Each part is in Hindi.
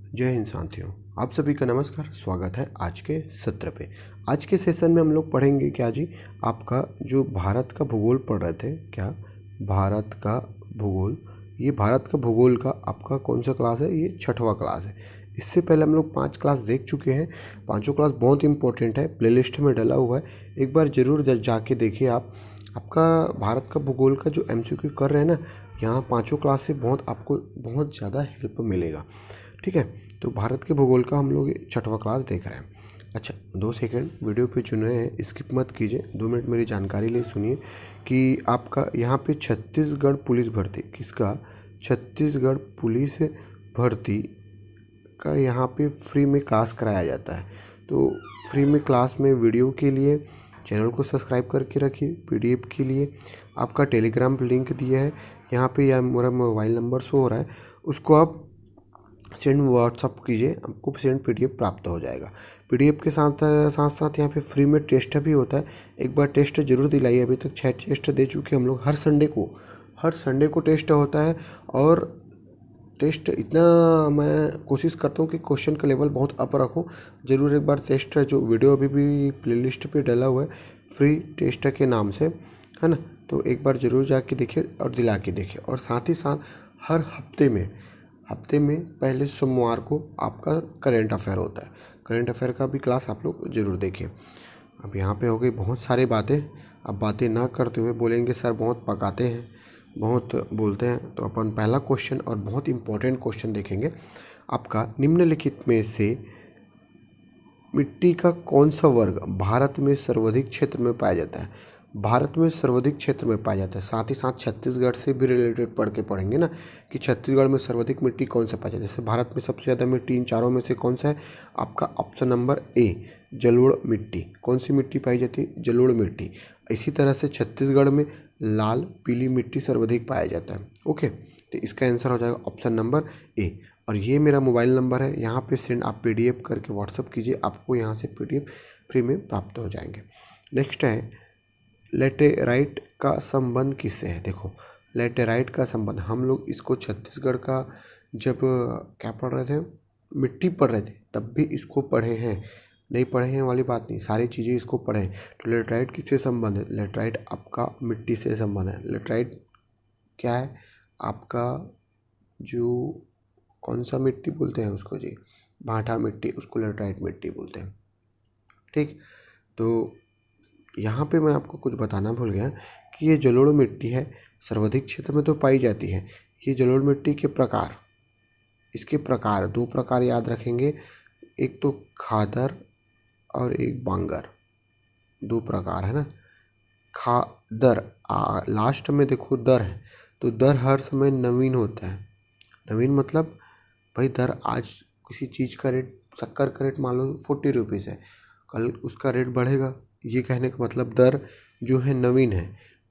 जय हिंद साथियों, आप सभी का नमस्कार। स्वागत है आज के सत्र पे। आज के सेशन में हम लोग पढ़ेंगे क्या जी, आपका जो भारत का भूगोल पढ़ रहे थे क्या, भारत का भूगोल। ये भारत का भूगोल का आपका कौन सा क्लास है? ये 6वां क्लास है। इससे पहले हम लोग 5 क्लास देख चुके हैं। पाँचों क्लास बहुत इंपॉर्टेंट है, प्लेलिस्ट में डला हुआ है, एक बार ज़रूर जाके देखिए आप। आपका भारत का भूगोल का जो MCQ कर रहे हैं ना, यहाँ पाँचों क्लास से आपको बहुत ज़्यादा हेल्प मिलेगा। ठीक है, तो भारत के भूगोल का हम लोग 6वां क्लास देख रहे हैं। अच्छा, 2 सेकंड वीडियो पे चुने हैं, स्किप मत कीजिए, 2 मिनट मेरी जानकारी ले सुनिए कि आपका यहाँ पे छत्तीसगढ़ पुलिस भर्ती किसका, छत्तीसगढ़ पुलिस भर्ती का यहाँ पे फ्री में क्लास कराया जाता है। तो फ्री में क्लास में वीडियो के लिए चैनल को सब्सक्राइब करके रखिए। PDF के लिए आपका टेलीग्राम लिंक दिया है यहाँ पे, या मेरा मोबाइल नंबर शो हो रहा है, उसको आप सेंड व्हाट्सअप कीजिए, आपको सेंड PDF प्राप्त हो जाएगा। PDF के साथ साथ यहाँ पे फ्री में टेस्ट भी होता है, एक बार टेस्ट जरूर दिलाइए। अभी तक 6 टेस्ट दे चुके हम लोग। हर संडे को टेस्ट होता है, और टेस्ट इतना मैं कोशिश करता हूँ कि क्वेश्चन का लेवल बहुत अप रखूँ। ज़रूर एक बार टेस्ट, जो वीडियो अभी भी प्लेलिस्ट पे डला हुआ है फ्री टेस्ट के नाम से, है ना, तो एक बार ज़रूर जाके देखिए और दिला के देखिए। और साथ ही साथ हर हफ्ते में पहले सोमवार को आपका करेंट अफेयर होता है। करेंट अफेयर का भी क्लास आप लोग ज़रूर देखिए। अब यहाँ पे हो गई बहुत सारी बातें। अब बातें ना करते हुए बोलेंगे सर बहुत पकाते हैं, बहुत बोलते हैं, तो अपन पहला क्वेश्चन और बहुत इंपॉर्टेंट क्वेश्चन देखेंगे। आपका निम्नलिखित में से मिट्टी का कौन सा वर्ग भारत में सर्वाधिक क्षेत्र में पाया जाता है? भारत में सर्वाधिक क्षेत्र में पाया जाता है। साथ ही साथ छत्तीसगढ़ से भी रिलेटेड पढ़ेंगे ना, कि छत्तीसगढ़ में सर्वाधिक मिट्टी कौन सा पाया जाता है। जैसे भारत में सबसे ज़्यादा मिट्टी इन चारों में से कौन सा है? आपका ऑप्शन नंबर A, जलोढ़ मिट्टी। कौन सी मिट्टी पाई जाती है? जलोढ़ मिट्टी। इसी तरह से छत्तीसगढ़ में लाल पीली मिट्टी सर्वाधिक पाया जाता है। ओके, तो इसका आंसर हो जाएगा ऑप्शन नंबर A। और ये मेरा मोबाइल नंबर है, यहाँ पे सेंड आप PDF करके व्हाट्सअप कीजिए, आपको यहाँ से PDF फ्री में प्राप्त हो जाएंगे। नेक्स्ट है, लेटेराइट का संबंध किससे है? देखो, लेटेराइट का संबंध, हम लोग इसको छत्तीसगढ़ का जब क्या पढ़ रहे थे, मिट्टी पढ़ रहे थे, तब भी इसको पढ़े हैं। नहीं पढ़े हैं वाली बात नहीं, सारी चीज़ें इसको पढ़े हैं। तो लेटेराइट किससे संबंध है? लेटेराइट आपका मिट्टी से संबंध है। लेटेराइट क्या है? आपका जो कौन सा मिट्टी बोलते हैं उसको जी, भाटा मिट्टी, उसको लेटेराइट मिट्टी बोलते हैं। ठीक, तो यहाँ पे मैं आपको कुछ बताना भूल गया कि ये जलोढ़ मिट्टी है, सर्वाधिक क्षेत्र में तो पाई जाती है। ये जलोढ़ मिट्टी के प्रकार, इसके प्रकार 2 प्रकार याद रखेंगे, एक तो खादर और एक बांगर, 2 प्रकार है ना। खादर लास्ट में देखो दर है, तो दर हर समय नवीन होता है। नवीन मतलब भाई दर, आज किसी चीज़ का रेट, शक्कर का रेट मान लो 40 रुपीज़ है, कल उसका रेट बढ़ेगा। ये कहने का मतलब दर जो है नवीन है।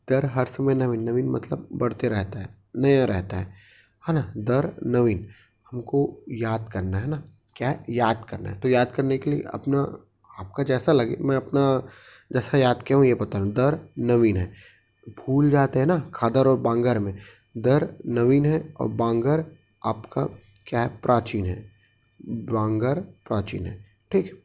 दर हर समय नवीन मतलब बढ़ते रहता है, नया रहता है ना। दर नवीन हमको याद करना है ना, क्या है? याद करना है। तो याद करने के लिए अपना, आपका जैसा लगे, मैं अपना जैसा याद किया हूँ ये बता रहा हूँ। दर नवीन है, भूल जाते हैं ना खादर और बांगर में। दर नवीन है और बांगर आपका क्या है? प्राचीन है। बांगर प्राचीन है। ठीक,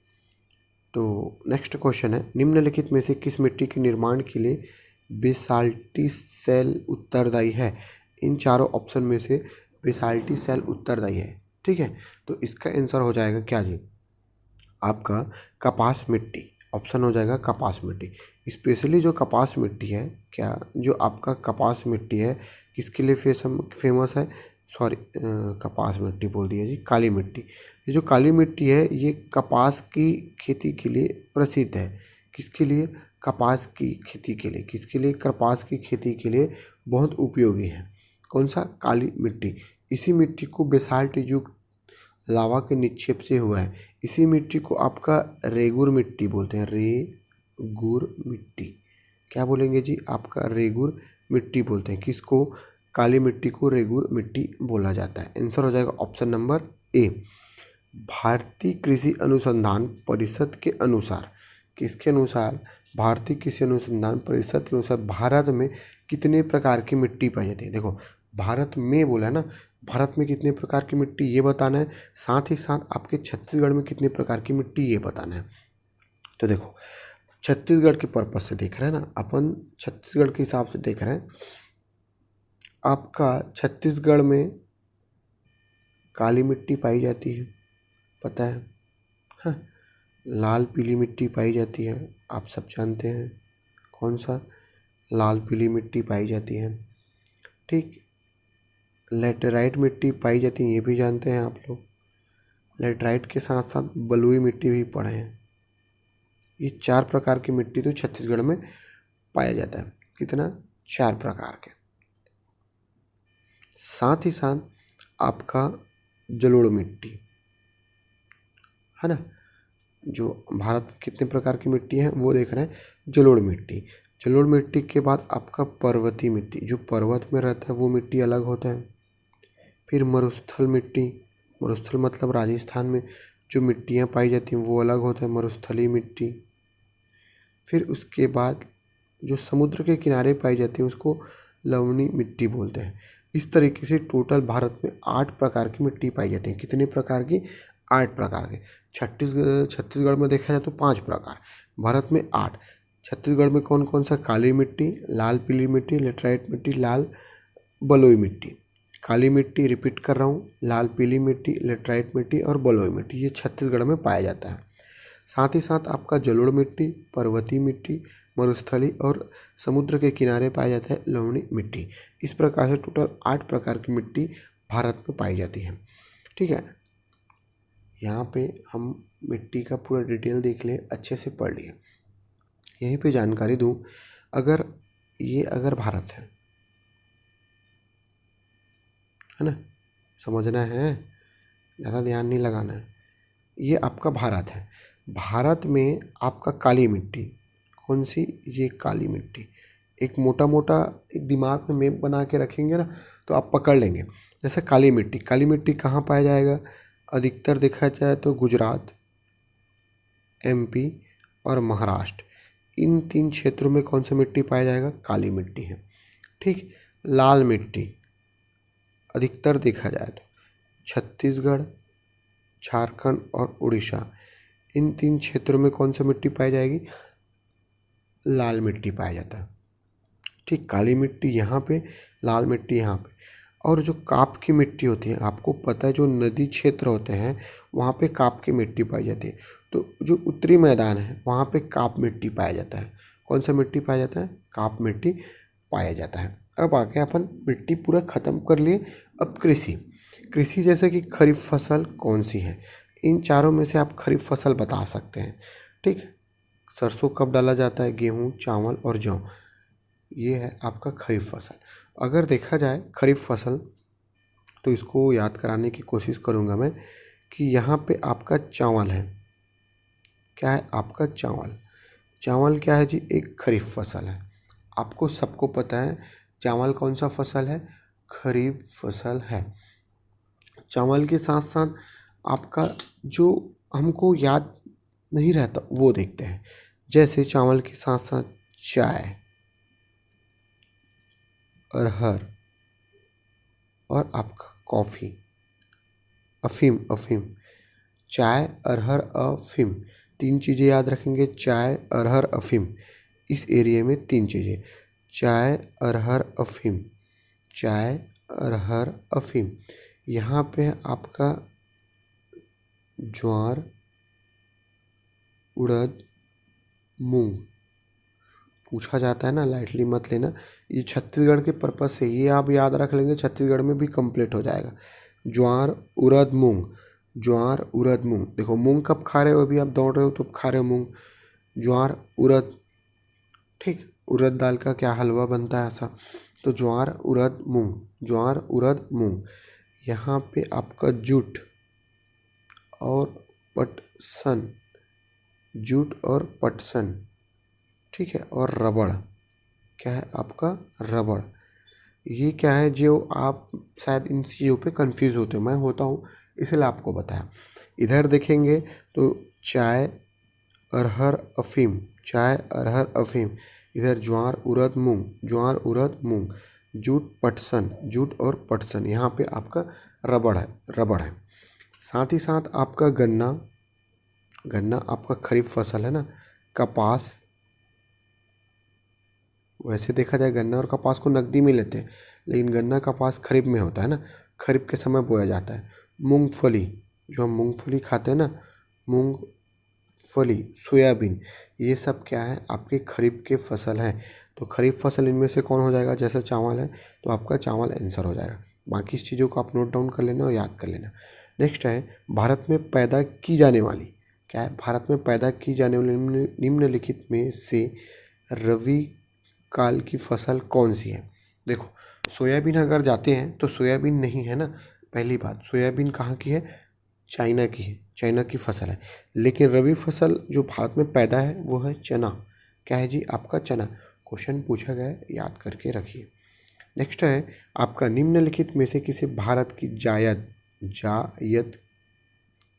तो नेक्स्ट क्वेश्चन है, निम्नलिखित में से किस मिट्टी के निर्माण के लिए बेसाल्टी सेल उत्तरदायी है? इन चारों ऑप्शन में से बेसाल्टी सेल उत्तरदायी है। ठीक है, तो इसका आंसर हो जाएगा क्या जी, आपका कपास मिट्टी। ऑप्शन हो जाएगा कपास मिट्टी। स्पेशली जो कपास मिट्टी है क्या, जो आपका कपास मिट्टी है किसके लिए फेमस है? सॉरी, कपास मिट्टी बोल दिया जी, काली मिट्टी। ये जो काली मिट्टी है ये कपास की खेती के लिए प्रसिद्ध है। किसके लिए? कपास की खेती के लिए। किसके लिए? कपास की खेती के लिए बहुत उपयोगी है। कौन सा? काली मिट्टी। इसी मिट्टी को बेसाल्ट युक्त लावा के निक्षेप से हुआ है। इसी मिट्टी को आपका रेगुर मिट्टी बोलते हैं। रेगुर मिट्टी क्या बोलेंगे जी? आपका रेगुर मिट्टी बोलते हैं। किसको? काली मिट्टी को रेगुर मिट्टी बोला जाता है। आंसर हो जाएगा ऑप्शन नंबर A। भारतीय कृषि अनुसंधान परिषद के अनुसार, किसके अनुसार? भारतीय कृषि अनुसंधान परिषद के अनुसार भारत में कितने प्रकार की मिट्टी पाई जाती है? देखो, भारत में बोला ना, भारत में कितने प्रकार की मिट्टी ये बताना है, साथ ही साथ आपके छत्तीसगढ़ में कितने प्रकार की मिट्टी ये बताना है। तो देखो, छत्तीसगढ़ के पर्पज से देख रहे हैं ना अपन, छत्तीसगढ़ के हिसाब से देख रहे हैं। आपका छत्तीसगढ़ में काली मिट्टी पाई जाती है, पता है। हाँ, लाल पीली मिट्टी पाई जाती है, आप सब जानते हैं। कौन सा? लाल पीली मिट्टी पाई जाती है। ठीक, लेटेराइट मिट्टी पाई जाती है, ये भी जानते हैं आप लोग। लेटेराइट के साथ साथ बलुई मिट्टी भी पढ़े हैं। ये 4 प्रकार की मिट्टी तो छत्तीसगढ़ में पाया जाता है। कितना? 4 प्रकार के। साथ ही साथ आपका जलोढ़ मिट्टी है ना। जो भारत में कितने प्रकार की मिट्टी है वो देख रहे हैं। जलोढ़ मिट्टी, जलोढ़ मिट्टी के बाद आपका पर्वतीय मिट्टी, जो पर्वत में रहता है वो मिट्टी अलग होता है। फिर मरुस्थल मिट्टी, मरुस्थल मतलब राजस्थान में जो मिट्टियाँ पाई जाती हैं वो अलग होता है, मरुस्थलीय मिट्टी। फिर उसके बाद जो समुद्र के किनारे पाई जाती है उसको लवणीय मिट्टी बोलते हैं। इस तरीके से टोटल भारत में 8 प्रकार की मिट्टी पाई जाती है। कितने प्रकार की? 8 प्रकार के। छत्तीसगढ़ में देखा जाए तो 5 प्रकार, भारत में 8। छत्तीसगढ़ में कौन कौन सा? काली मिट्टी, लाल पीली मिट्टी, लेटराइट मिट्टी, लाल बलुई मिट्टी। काली मिट्टी, रिपीट कर रहा हूँ, लाल पीली मिट्टी, लेटराइट मिट्टी और बलुई मिट्टी, ये छत्तीसगढ़ में पाया जाता है। साथ ही साथ आपका जलोढ़ मिट्टी, पर्वतीय मिट्टी, मरुस्थली और समुद्र के किनारे पाया जाता है लवणीय मिट्टी। इस प्रकार से टोटल 8 प्रकार की मिट्टी भारत में पाई जाती है। ठीक है, यहाँ पे हम मिट्टी का पूरा डिटेल देख लें, अच्छे से पढ़ लिए। यहीं पे जानकारी दूँ, अगर भारत है ना, समझना है, ज़्यादा ध्यान नहीं लगाना है। ये आपका भारत है। भारत में आपका काली मिट्टी, कौन सी? ये काली मिट्टी। एक मोटा मोटा एक दिमाग में मैप बना के रखेंगे ना तो आप पकड़ लेंगे। जैसे काली मिट्टी, काली मिट्टी कहाँ पाया जाएगा? अधिकतर देखा जाए तो गुजरात, MP और महाराष्ट्र, इन 3 क्षेत्रों में कौन सा मिट्टी पाया जाएगा? काली मिट्टी है। ठीक, लाल मिट्टी अधिकतर देखा जाए तो छत्तीसगढ़, झारखंड और उड़ीसा, इन 3 क्षेत्रों में कौन सा मिट्टी पाई जाएगी? लाल मिट्टी पाया जाता है। ठीक, काली मिट्टी यहाँ पे, लाल मिट्टी यहाँ पे। और जो काप की मिट्टी होती है, आपको पता है जो नदी क्षेत्र होते हैं वहाँ पे काप की मिट्टी पाई जाती है। तो जो उत्तरी मैदान है वहाँ पे काप मिट्टी पाया जाता है। कौन सा मिट्टी पाया जाता है? काप मिट्टी पाया जाता है। अब आगे अपन मिट्टी पूरा ख़त्म कर लिए। अब कृषि जैसे कि खरीफ फसल कौन सी है? इन चारों में से आप खरीफ फसल बता सकते हैं। ठीक, सरसों कब डाला जाता है? गेहूँ, चावल और जौ, ये है आपका खरीफ फसल। अगर देखा जाए खरीफ फसल तो इसको याद कराने की कोशिश करूँगा मैं कि यहाँ पे आपका चावल है। क्या है आपका? चावल। चावल क्या है जी? एक खरीफ फसल है। आपको सबको पता है चावल कौन सा फसल है? खरीफ फसल है। चावल के साथ साथ आपका जो हमको याद नहीं रहता वो देखते हैं। जैसे चावल के साथ साथ चाय, अरहर और आपका कॉफ़ी, अफ़ीम। चाय, अरहर, अफ़ीम, 3 चीज़ें याद रखेंगे। चाय, अरहर, अफ़ीम। इस एरिया में 3 चीज़ें, चाय, अरहर, अफ़ीम, चाय, अरहर, अफ़ीम। यहाँ पे आपका ज्वार, उड़द, मूंग पूछा जाता है ना, लाइटली मत लेना। ये छत्तीसगढ़ के पर्पज़ से, ये आप याद रख लेंगे, छत्तीसगढ़ में भी कंप्लीट हो जाएगा। ज्वार, उड़द, मूंग, ज्वार, उड़द, मूंग। देखो मूंग कब खा रहे हो? अभी आप दौड़ रहे हो तो खा रहे हो मूंग, ज्वार, उड़द। ठीक, उड़द दाल का क्या हलवा बनता है ऐसा। तो ज्वार, उड़द, मूंग, ज्वार, उड़द, मूंग। यहाँ पे आपका जूट और पटसन, जूट और पटसन, ठीक है। और रबड़, क्या है आपका? रबड़। ये क्या है जो आप शायद इन चीज़ों पे कंफ्यूज होते हो, मैं होता हूँ इसलिए आपको बताया। इधर देखेंगे तो चाय, अरहर, अफ़ीम, चाय, अरहर, अफ़ीम। इधर ज्वार, उड़द, मूंग, ज्वार, उड़द, मूंग। जूट और पटसन, यहाँ पे आपका रबड़ है। साथ ही साथ आपका गन्ना आपका खरीफ फसल है ना। कपास, वैसे देखा जाए गन्ना और कपास को नकदी में लेते हैं, लेकिन गन्ना कपास खरीफ में होता है ना, खरीफ के समय बोया जाता है। मूंगफली, जो हम मूंगफली खाते हैं ना, मूंगफली, सोयाबीन, ये सब क्या है, आपके खरीफ के फसल हैं। तो खरीफ फसल इनमें से कौन हो जाएगा? जैसे चावल है तो आपका चावल आंसर हो जाएगा। बाकी इस चीज़ों को आप नोट डाउन कर लेना और याद कर लेना। नेक्स्ट है, भारत में पैदा की जाने वाली, क्या है, भारत में पैदा की जाने वाली निम्नलिखित में से रबी काल की फसल कौन सी है? देखो, सोयाबीन अगर जाते हैं तो सोयाबीन नहीं है ना, पहली बात। सोयाबीन कहाँ की है? चाइना की है, चाइना की फसल है। लेकिन रबी फसल जो भारत में पैदा है वो है चना। क्या है जी? आपका चना। क्वेश्चन पूछा गया है, याद करके रखिए। नेक्स्ट है आपका, निम्नलिखित में से किसे भारत की जायद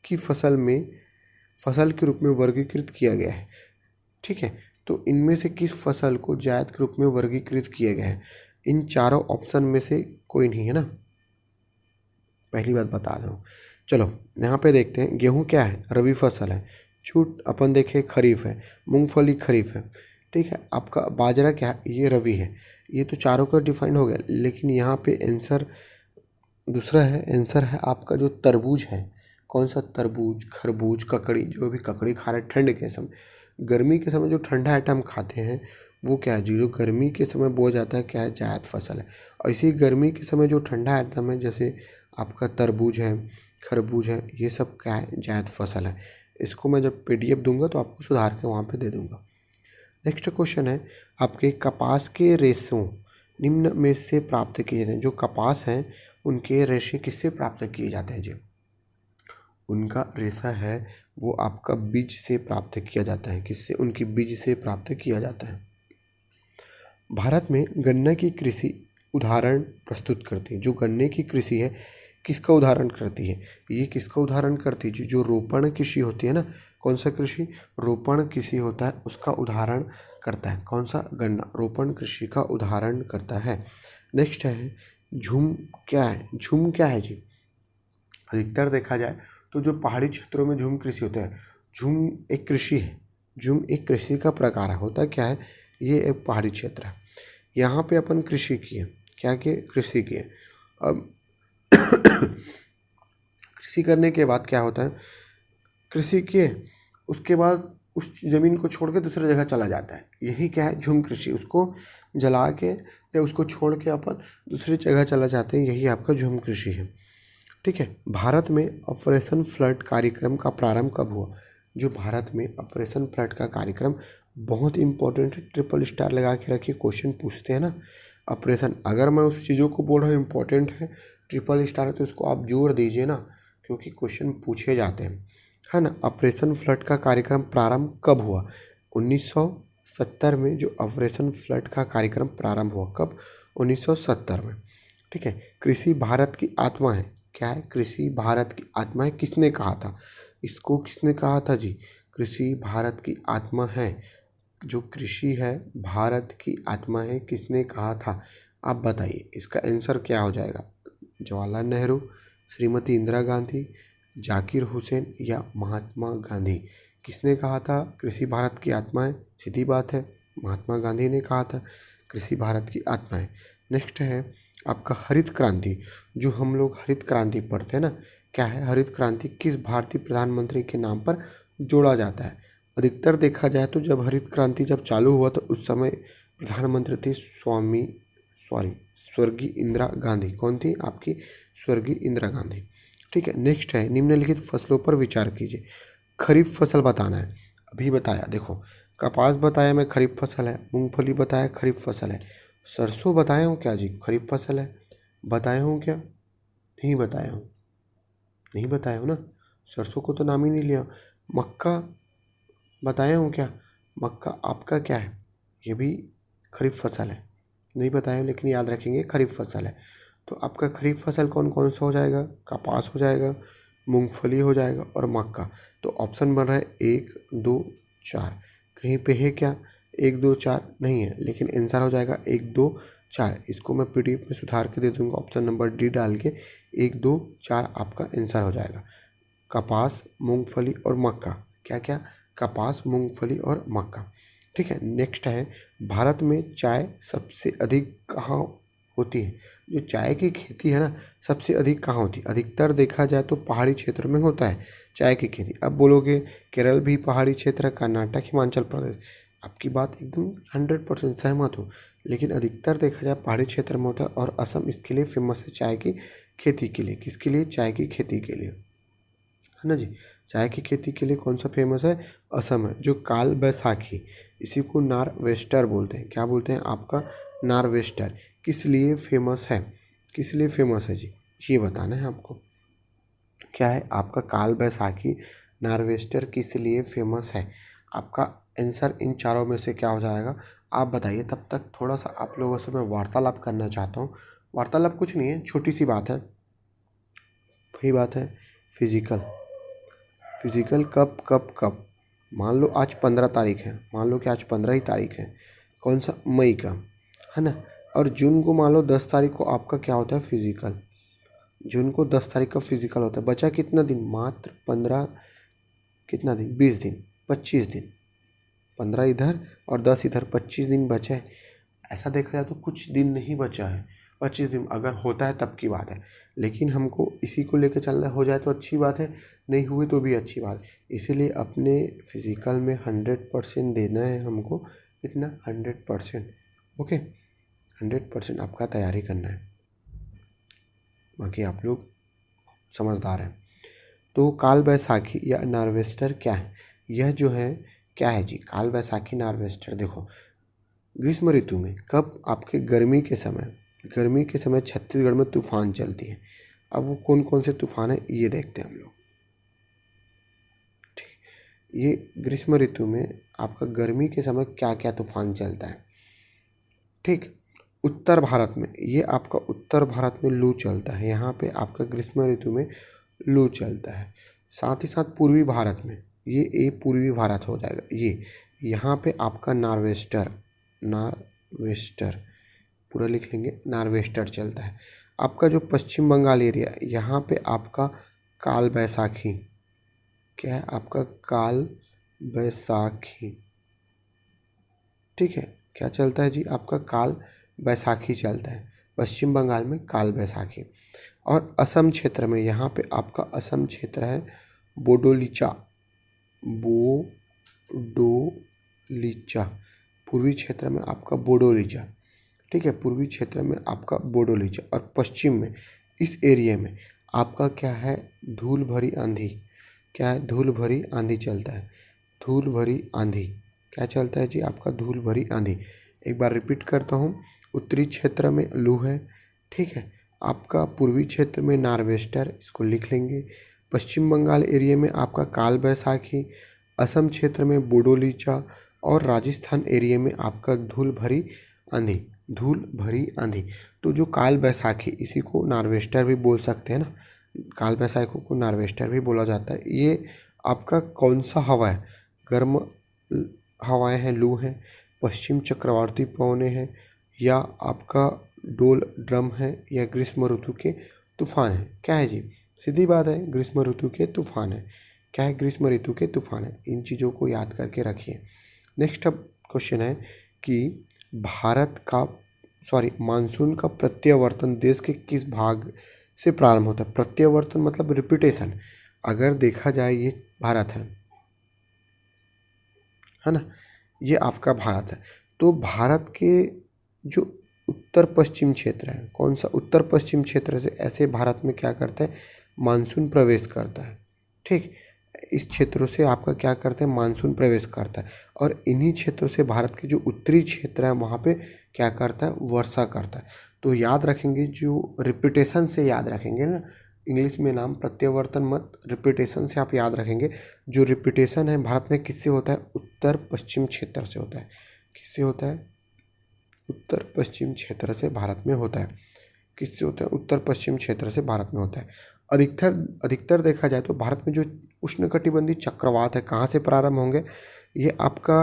की फसल के रूप में वर्गीकृत किया गया है? ठीक है, तो इनमें से किस फसल को जायद के रूप में वर्गीकृत किया गया है? इन चारों ऑप्शन में से कोई नहीं है ना, पहली बात बता दूँ। चलो यहाँ पे देखते हैं, गेहूँ क्या है? रबी फसल है। जूट अपन देखें खरीफ है। मूंगफली खरीफ है। ठीक है, आपका बाजरा क्या है? ये रबी है। ये तो चारों का डिफाइंड हो गया, लेकिन यहाँ पे आंसर दूसरा है। आंसर है आपका जो तरबूज है। कौन सा? तरबूज, खरबूज, ककड़ी, जो भी ककड़ी खा रहे ठंड के समय, गर्मी के समय जो ठंडा आइटम खाते हैं वो क्या है जी? जो गर्मी के समय बोया जाता है, क्या है? जायद फसल है। और इसी गर्मी के समय जो ठंडा आइटम है, जैसे आपका तरबूज है, खरबूज है, ये सब क्या है? जायद फसल है। इसको मैं जब PDF दूंगा तो आपको सुधार के वहाँ पे दे दूंगा। नेक्स्ट क्वेश्चन है आपके, कपास के रेशों निम्न में से प्राप्त किए जाते हैं। जो कपास हैं उनके रेशे किससे प्राप्त किए जाते हैं जी? उनका रेशा है वो आपका बीज से प्राप्त किया जाता है। किससे? उनकी बीज से प्राप्त किया जाता है। भारत में गन्ना की कृषि उदाहरण प्रस्तुत करती है। जो गन्ने की कृषि है किसका उदाहरण करती है? ये किसका उदाहरण करती है? जो रोपण कृषि होती है ना, कौन सा कृषि? रोपण कृषि होता है, उसका उदाहरण करता है। कौन सा? गन्ना। रोपण कृषि का उदाहरण करता है। नेक्स्ट है, झूम क्या है? झूम क्या है जी? अधिकतर देखा जाए तो जो पहाड़ी क्षेत्रों में झूम कृषि होता है। झूम एक कृषि है, झूम एक कृषि का प्रकार है। होता क्या है? ये एक पहाड़ी क्षेत्र है, यहाँ पे अपन कृषि किए। क्या किए? कृषि किए। अब कृषि करने के बाद क्या होता है? कृषि किए, उसके बाद उस ज़मीन को छोड़ के दूसरी जगह चला जाता है। यही क्या है? झूम कृषि। उसको जला के या उसको छोड़ के अपन दूसरी जगह चला जाते हैं, यही आपका झूम कृषि है। ठीक है, भारत में ऑपरेशन फ्लड कार्यक्रम का प्रारंभ कब हुआ? जो भारत में ऑपरेशन फ्लड का कार्यक्रम बहुत इंपॉर्टेंट है, ट्रिपल स्टार लगा के रखिए, क्वेश्चन पूछते हैं ना। ऑपरेशन, अगर मैं उस चीज़ों को बोल रहा हूँ इंपॉर्टेंट है, ट्रिपल स्टार है, तो उसको आप जोड़ दीजिए ना, क्योंकि क्वेश्चन पूछे जाते हैं, है ना। ऑपरेशन फ्लड का कार्यक्रम प्रारंभ कब हुआ? 1970 में जो ऑपरेशन फ्लड का कार्यक्रम प्रारंभ हुआ। कब? 1970 में। ठीक है, कृषि भारत की आत्मा है। क्या है? कृषि भारत की आत्मा है। किसने कहा था इसको? किसने कहा था जी? कृषि भारत की आत्मा है। जो कृषि है भारत की आत्मा है, किसने कहा था? आप बताइए, इसका आंसर क्या हो जाएगा? जवाहरलाल नेहरू, श्रीमती इंदिरा गांधी, जाकिर हुसैन या महात्मा गांधी? किसने कहा था कृषि भारत की आत्मा है? सीधी बात है, महात्मा गांधी ने कहा था कृषि भारत की आत्मा है। नेक्स्ट है आपका हरित क्रांति। जो हम लोग हरित क्रांति पढ़ते हैं ना, क्या है हरित क्रांति? किस भारतीय प्रधानमंत्री के नाम पर जोड़ा जाता है? अधिकतर देखा जाए तो जब हरित क्रांति जब चालू हुआ तो उस समय प्रधानमंत्री थी स्वर्गीय इंदिरा गांधी। कौन थी आपकी? स्वर्गीय इंदिरा गांधी। ठीक है, नेक्स्ट है, निम्नलिखित फसलों पर विचार कीजिए। खरीफ फसल बताना है, अभी बताया। देखो, कपास बताया मैं, खरीफ फसल है। मूंगफली बताया, खरीफ फसल है। सरसों बताया हूँ क्या जी? खरीफ फसल है। बताया हूँ क्या? नहीं बताया हूँ, नहीं बताया हूँ ना, सरसों को तो नाम ही नहीं लिया। मक्का बताया हूँ क्या? मक्का आपका क्या है? ये भी खरीफ फसल है। नहीं बताया हूँ, लेकिन याद रखेंगे खरीफ फसल है। तो आपका खरीफ फसल कौन कौन सा हो जाएगा? कपास हो जाएगा, मूंगफली हो जाएगा और मक्का। तो ऑप्शन बन रहा है 1 2 4। कहीं पे है क्या 1 2 4? नहीं है, लेकिन आंसर हो जाएगा 1 2 4। इसको मैं PDF में सुधार के दे दूंगा, ऑप्शन नंबर डी डाल के 1 2 4 आपका आंसर हो जाएगा। कपास, मूंगफली और मक्का, क्या क्या, कपास, मूंगफली और मक्का। ठीक है, नेक्स्ट है भारत में चाय सबसे अधिक कहाँ होती है। जो चाय की खेती है ना, सबसे अधिक कहाँ होती है? अधिकतर देखा जाए तो पहाड़ी क्षेत्र में होता है चाय की खेती। अब बोलोगे केरल भी पहाड़ी क्षेत्र है, कर्नाटक, हिमाचल प्रदेश, आपकी बात एकदम 100% सहमत हूँ, लेकिन अधिकतर देखा जाए पहाड़ी क्षेत्र में होता है। और असम इसके लिए फेमस है चाय की खेती के लिए। किसके लिए? चाय की खेती के लिए, है ना जी। चाय की खेती के लिए कौन सा फेमस है? असम है। जो काल बैसाखी, इसी को नार्वेस्टर बोलते हैं। क्या बोलते हैं आपका? नार्वेस्टर। किस लिए फेमस है? किस लिए फेमस है जी, ये बताना है आपको। क्या है आपका? काल बैसाखी, नार्वेस्टर किस लिए फेमस है? आपका आंसर इन चारों में से क्या हो जाएगा, आप बताइए। तब तक थोड़ा सा आप लोगों से मैं वार्तालाप करना चाहता हूँ। वार्तालाप कुछ नहीं है, छोटी सी बात है। वही बात है फिजिकल। फिजिकल कब कब कब? मान लो आज 15 तारीख है, मान लो कि आज 15 ही तारीख है, कौन सा? मई का, है ना। और जून को मान लो 10 तारीख को आपका क्या होता है? फिजिकल। जून को 10 तारीख का फिजिकल होता है। बचा कितना दिन? मात्र 15, कितना दिन? 20 दिन, 25 दिन। 15 इधर और 10 इधर, 25 दिन बचे हैं। ऐसा देखा जाए तो कुछ दिन नहीं बचा है। 25 दिन अगर होता है तब की बात है, लेकिन हमको इसी को लेकर चलना, हो जाए तो अच्छी बात है, नहीं हुई तो भी अच्छी बात है। इसीलिए अपने फिजिकल में 100% देना है हमको। कितना? 100%। ओके, 100% आपका तैयारी करना है। बाकी आप लोग समझदार हैं। तो काल बैसाखी या नार्वेस्टर क्या है? यह जो है क्या है जी? काल बैसाखी नार्वेस्टर देखो, ग्रीष्म ऋतु में कब? आपके गर्मी के समय, गर्मी के समय छत्तीसगढ़ में तूफान चलती है। अब वो कौन कौन से तूफान है ये देखते हैं हम लोग। ठीक, ये ग्रीष्म ऋतु में आपका गर्मी के समय क्या क्या तूफान चलता है? ठीक, उत्तर भारत में, ये आपका उत्तर भारत में लू चलता है। यहाँ पे आपका ग्रीष्म ऋतु में लू चलता है। साथ ही साथ पूर्वी भारत में, ये पूर्वी भारत हो जाएगा ये, यहाँ पे आपका नार्वेस्टर, नार्वेस्टर पूरा लिख लेंगे, नार्वेस्टर चलता है। आपका जो पश्चिम बंगाल एरिया, यहाँ पे आपका काल बैसाखी, क्या है आपका? काल बैसाखी। ठीक है, क्या चलता है जी? आपका काल बैसाखी चलता है पश्चिम बंगाल में, काल बैसाखी। और असम क्षेत्र में, यहाँ पे आपका असम क्षेत्र है बोडोलिचा, बोडोलिचा, पूर्वी क्षेत्र में आपका बोडोलिचा। ठीक है, पूर्वी क्षेत्र में आपका बोडोलिचा। और पश्चिम में इस एरिया में आपका क्या है? धूल भरी आंधी। क्या है? धूल भरी आंधी चलता है। धूल भरी आंधी क्या चलता है जी? आपका धूल भरी आंधी। एक बार रिपीट करता हूँ, उत्तरी क्षेत्र में लू है। ठीक है, आपका पूर्वी क्षेत्र में नार्वेस्टर, इसको लिख लेंगे। पश्चिम बंगाल एरिया में आपका काल बैसाखी, असम क्षेत्र में बोडोलिचा, और राजस्थान एरिया में आपका धूल भरी आंधी, धूल भरी आंधी। तो जो काल बैसाखी, इसी को नार्वेस्टर भी बोल सकते हैं ना, काल बैसाखी को नार्वेस्टर भी बोला जाता है। ये आपका कौन सा हवा है? गर्म हवाएं हैं, लू हैं, पश्चिम चक्रवाती पवनें हैं, या आपका डोल ड्रम है, या ग्रीष्म ऋतु के तूफान है? क्या है जी? सीधी बात है, ग्रीष्म ऋतु के तूफान है। क्या है? ग्रीष्म ऋतु के तूफान है। इन चीज़ों को याद करके रखिए। नेक्स्ट अब क्वेश्चन है कि भारत का मानसून का प्रत्यावर्तन देश के किस भाग से प्रारंभ होता है? प्रत्यावर्तन मतलब रिपीटेशन। अगर देखा जाए ये भारत है ना, ये आपका भारत है। तो भारत के जो उत्तर पश्चिम क्षेत्र है, कौन सा? उत्तर पश्चिम क्षेत्र से ऐसे भारत में क्या करता है? मानसून प्रवेश करता है। ठीक, इस क्षेत्रों से आपका क्या करते हैं? मानसून प्रवेश करता है। और इन्हीं क्षेत्रों से भारत के जो उत्तरी क्षेत्र है वहाँ पे क्या करता है? वर्षा करता है। तो याद रखेंगे, जो रिपीटेशन से याद रखेंगे ना, इंग्लिश में नाम प्रत्यावर्तन मत, रिपीटेशन से आप याद रखेंगे। जो रिपीटेशन है भारत में किससे होता है? उत्तर पश्चिम क्षेत्र से होता है। किससे होता है? उत्तर पश्चिम क्षेत्र से भारत में होता है। किससे होता है? उत्तर पश्चिम क्षेत्र से भारत में होता है। अधिकतर देखा जाए तो भारत में जो उष्णकटिबंधीय चक्रवात है कहाँ से प्रारंभ होंगे? ये आपका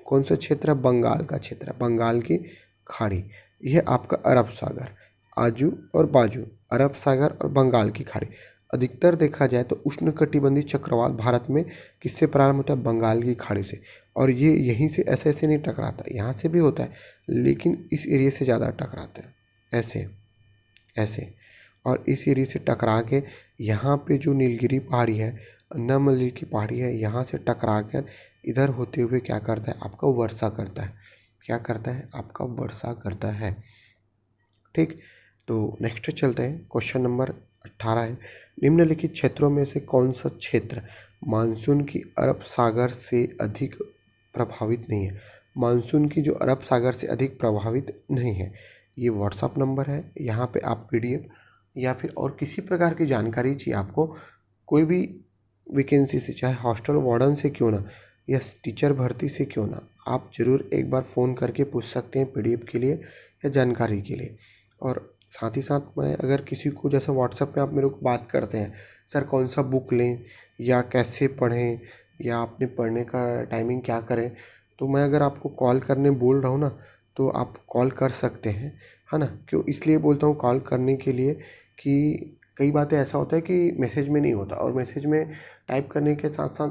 कौन सा क्षेत्र है? बंगाल का क्षेत्र है, बंगाल की खाड़ी। यह आपका अरब सागर, आजू और बाजू, अरब सागर और बंगाल की खाड़ी। अधिकतर देखा जाए तो उष्णकटिबंधीय चक्रवात भारत में किससे प्रारंभ होता है? बंगाल की खाड़ी से। और ये यहीं से ऐसे नहीं टकराता, यहाँ से भी होता है लेकिन इस एरिया से ज़्यादा टकराता है, ऐसे ऐसे। और इस एरिया से टकरा के यहाँ पे जो नीलगिरी पहाड़ी है, नमली की पहाड़ी है, यहाँ से टकरा कर इधर होते हुए क्या करता है? आपका वर्षा करता है। क्या करता है? आपका वर्षा करता है। ठीक, तो नेक्स्ट चलते हैं। क्वेश्चन नंबर 18 है, निम्नलिखित क्षेत्रों में से कौन सा क्षेत्र मानसून की अरब सागर से अधिक प्रभावित नहीं है? मानसून की जो अरब सागर से अधिक प्रभावित नहीं है। ये व्हाट्सअप नंबर है, यहाँ पे आप PDF या फिर और किसी प्रकार की जानकारी चाहिए आपको, कोई भी वैकेंसी से, चाहे हॉस्टल वार्डन से क्यों ना या टीचर भर्ती से क्यों ना, आप ज़रूर एक बार फ़ोन करके पूछ सकते हैं PDF के लिए या जानकारी के लिए। और साथ ही साथ मैं अगर किसी को, जैसे व्हाट्सएप पे आप मेरे को बात करते हैं, सर कौन सा बुक लें या कैसे पढ़ें या आपने पढ़ने का टाइमिंग क्या करें, तो मैं अगर आपको कॉल करने बोल रहा हूँ ना, तो आप कॉल कर सकते हैं, है ना। क्यों इसलिए बोलता हूँ कॉल करने के लिए कि कई बातें ऐसा होता है कि मैसेज में नहीं होता, और मैसेज में टाइप करने के साथ साथ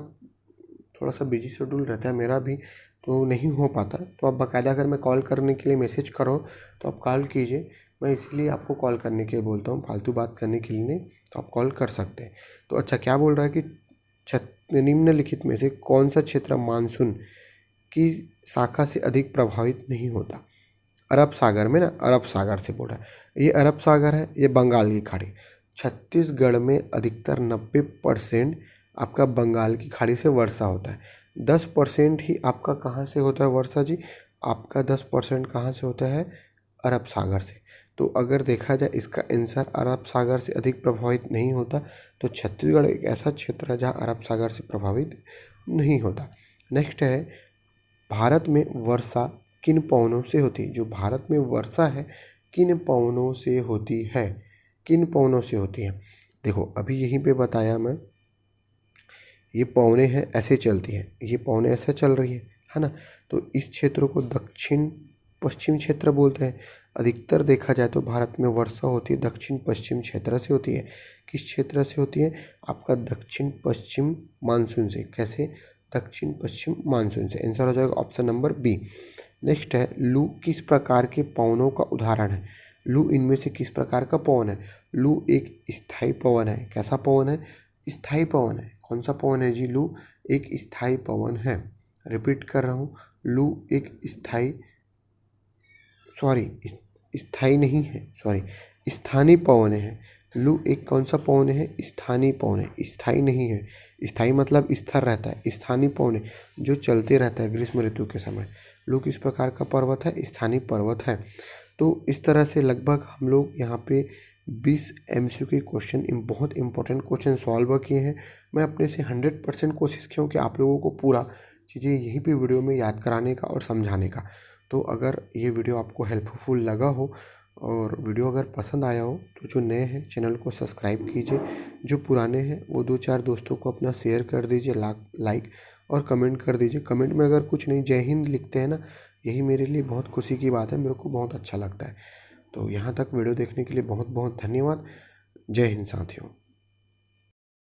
थोड़ा सा बिजी शेड्यूल रहता है मेरा भी, तो नहीं हो पाता। तो आप बाकायदा अगर मैं कॉल करने के लिए मैसेज करो तो आप कॉल कीजिए, मैं इसलिए आपको कॉल करने के लिए बोलता हूँ, फालतू बात करने के लिए नहीं। तो आप कॉल कर सकते हैं। तो अच्छा, क्या बोल रहा है कि निम्नलिखित में से कौन सा क्षेत्र मानसून की शाखा से अधिक प्रभावित नहीं होता? अरब सागर में ना, अरब सागर से बोल रहा है। ये अरब सागर है, ये बंगाल की खाड़ी। छत्तीसगढ़ में अधिकतर 90% आपका बंगाल की खाड़ी से वर्षा होता है। 10% ही आपका कहाँ से होता है वर्षा जी? आपका 10% कहाँ से होता है? अरब सागर से। तो अगर देखा जाए इसका आंसर अरब सागर से अधिक प्रभावित नहीं होता, तो छत्तीसगढ़ एक ऐसा क्षेत्र है जहाँ अरब सागर से प्रभावित नहीं होता। नेक्स्ट है, भारत में वर्षा किन पवनों से होती है? जो भारत में वर्षा है किन पवनों से होती है? किन पवनों से होती है? देखो अभी यहीं पे बताया मैं, ये पवने हैं ऐसे चलती हैं, ये पवने ऐसे चल रही है ना। तो इस क्षेत्र को दक्षिण पश्चिम क्षेत्र बोलते हैं। अधिकतर देखा जाए तो भारत में वर्षा होती है दक्षिण पश्चिम क्षेत्र से होती है। किस क्षेत्र से होती है? आपका दक्षिण पश्चिम मानसून से। कैसे? दक्षिण पश्चिम मानसून से। आंसर हो जाएगा ऑप्शन नंबर बी। नेक्स्ट है, लू किस प्रकार के पवनों का उदाहरण है? लू इनमें से किस प्रकार का पवन है? लू एक स्थायी पवन है। कैसा पवन है? स्थायी पवन है। कौन सा पवन है जी? लू एक स्थायी पवन है। रिपीट कर रहा हूँ, लू एक स्थायी नहीं है, स्थानीय पवन है। लू एक कौन सा पवन है? स्थानीय पवन है, स्थायी नहीं है। स्थायी मतलब स्थिर रहता है, स्थानीय पवन है जो चलते रहता है ग्रीष्म ऋतु के समय। लू किस प्रकार का पर्वत है? स्थानीय पर्वत है। तो इस तरह से लगभग हम लोग यहाँ पे 20 MCQ क्वेश्चन, बहुत इंपॉर्टेंट क्वेश्चन सॉल्व किए हैं। मैं अपने से 100% कोशिश किया हूँ कि आप लोगों को पूरा चीज़ें यहीं पे वीडियो में याद कराने का और समझाने का। तो अगर ये वीडियो आपको हेल्पफुल लगा हो और वीडियो अगर पसंद आया हो तो जो नए हैं चैनल को सब्सक्राइब कीजिए, जो पुराने हैं वो 2-4 दोस्तों को अपना शेयर कर दीजिए, लाइक और कमेंट कर दीजिए। कमेंट में अगर कुछ नहीं, जय हिंद लिखते हैं ना, यही मेरे लिए बहुत खुशी की बात है, मेरे को बहुत अच्छा लगता है। तो यहाँ तक वीडियो देखने के लिए बहुत बहुत धन्यवाद। जय हिंद साथियों।